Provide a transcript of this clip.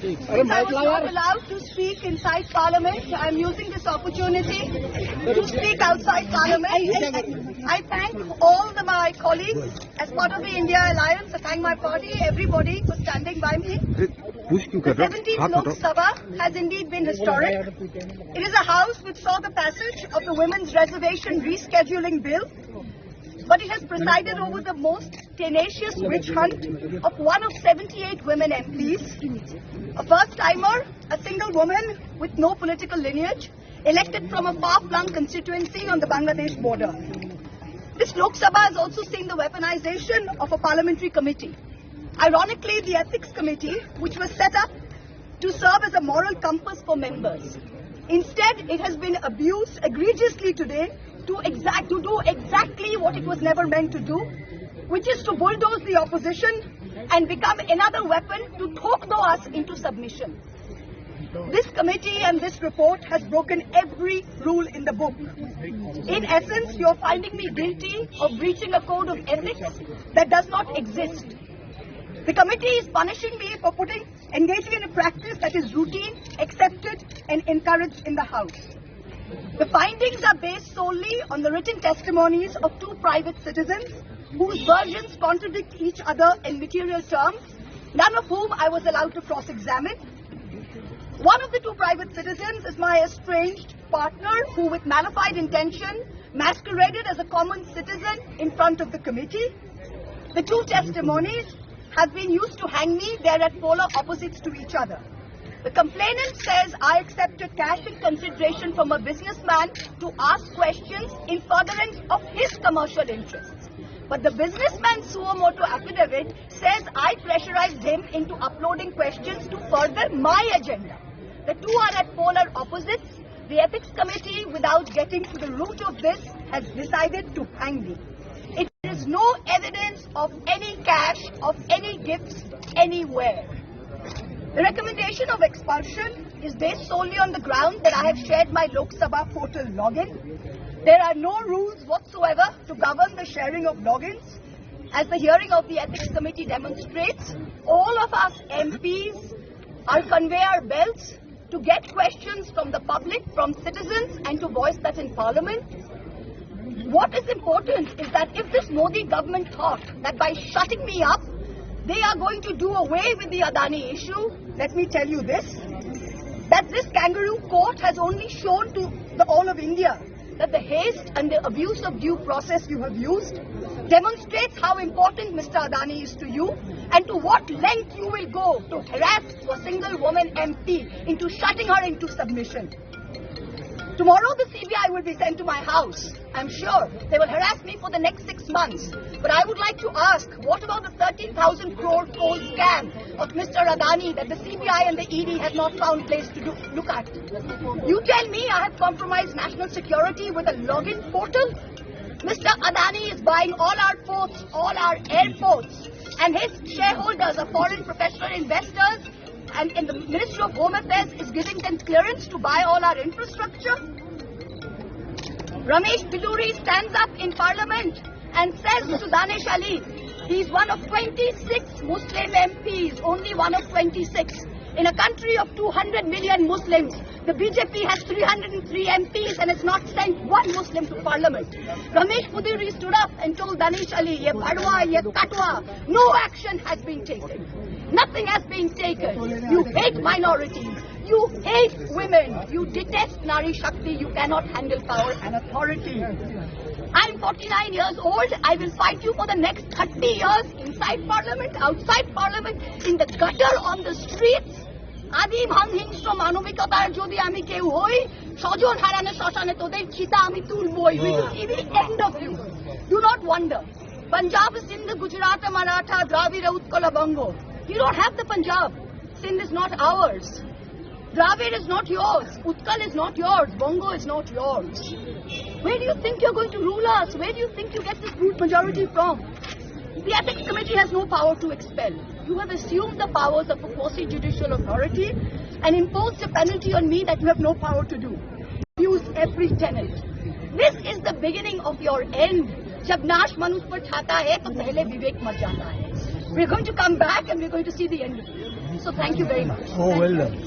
Since I was not allowed to speak inside Parliament, I am using this opportunity to speak outside Parliament. I thank all my colleagues as part of the India Alliance. I thank my party, everybody for standing by me. The 17th Lok Sabha has indeed been historic. It is a house which saw the passage of the Women's Reservation Rescheduling Bill, but it has presided over the most tenacious witch hunt of one of 78 women MPs, a first-timer, a single woman with no political lineage, elected from a far-flung constituency on the Bangladesh border. This Lok Sabha has also seen the weaponization of a parliamentary committee. Ironically, the Ethics Committee, which was set up to serve as a moral compass for members. Instead, it has been abused egregiously today to do exactly what it was never meant to do, which is to bulldoze the opposition and become another weapon to talk us into submission. This committee and this report has broken every rule in the book. In essence, you are finding me guilty of breaching a code of ethics that does not exist. The committee is punishing me for engaging in a practice that is routine, accepted and encouraged in the House. The findings are based solely on the written testimonies of two private citizens whose versions contradict each other in material terms, none of whom I was allowed to cross-examine. One of the two private citizens is my estranged partner who, with malified intention, masqueraded as a common citizen in front of the committee. The two testimonies have been used to hang me. They are at polar opposites to each other. The complainant says I accepted cash in consideration from a businessman to ask questions in furtherance of his commercial interests. But the businessman's suo motu affidavit says I pressurized him into uploading questions to further my agenda. The two are at polar opposites. The Ethics Committee, without getting to the root of this, has decided to hang me. It is no evidence of any cash, of any gifts, anywhere. The recommendation of expulsion is based solely on the ground that I have shared my Lok Sabha portal login. There are no rules whatsoever to govern the sharing of logins. As the hearing of the Ethics Committee demonstrates, all of us MPs are conveyor belts to get questions from the public, from citizens, and to voice that in Parliament. What is important is that if this Modi government thought that by shutting me up, they are going to do away with the Adani issue, let me tell you this, that this kangaroo court has only shown to all of India that the haste and the abuse of due process you have used demonstrates how important Mr. Adani is to you and to what length you will go to harass a single woman MP into shutting her into submission. Tomorrow the CBI will be sent to my house. I'm sure they will harass me for the next 6 months. But I would like to ask, what about the 13,000 crore coal scam of Mr. Adani that the CBI and the ED have not found place to look at? You tell me I have compromised national security with a login portal? Mr. Adani is buying all our ports, all our airports, and his shareholders are foreign professional investors, and in the Ministry of Home Affairs is giving them clearance to buy all our infrastructure. Ramesh Biduri stands up in Parliament and says to Danish Ali, he is one of 26 Muslim MPs, only one of 26. In a country of 200 million Muslims, the BJP has 303 MPs and has not sent one Muslim to Parliament. Ramesh Biduri stood up and told Danish Ali, ye bhadwa, ye katwa, no action has been taken. Nothing has been taken. You hate minorities. You hate women. You detest Nari Shakti. You cannot handle power and authority. I'm 49 years old. I will fight you for the next 30 years inside Parliament, outside Parliament, in the gutter, on the streets. Adi Bhanghingstra Manovikataar jodi ami keu hoi, Sojon harane shoshane toder chita ami tulboi. We will see the end of you. Do not wonder. Punjab, Sindh, Gujarat, Maratha, Dravida, Utkala, Bongo. You don't have the Punjab. Sindh is not ours. Dravid is not yours. Utkal is not yours. Bongo is not yours. Where do you think you're going to rule us? Where do you think you get this brute majority from? The Ethics Committee has no power to expel. You have assumed the powers of a quasi-judicial authority and imposed a penalty on me that you have no power to do. Use every tenet. This is the beginning of your end. जब नाश मनुष्य पर छाता है तो पहले विवेक मर जाता है. We're going to come back and we're going to see the end of it. So thank you very much. Oh, well done.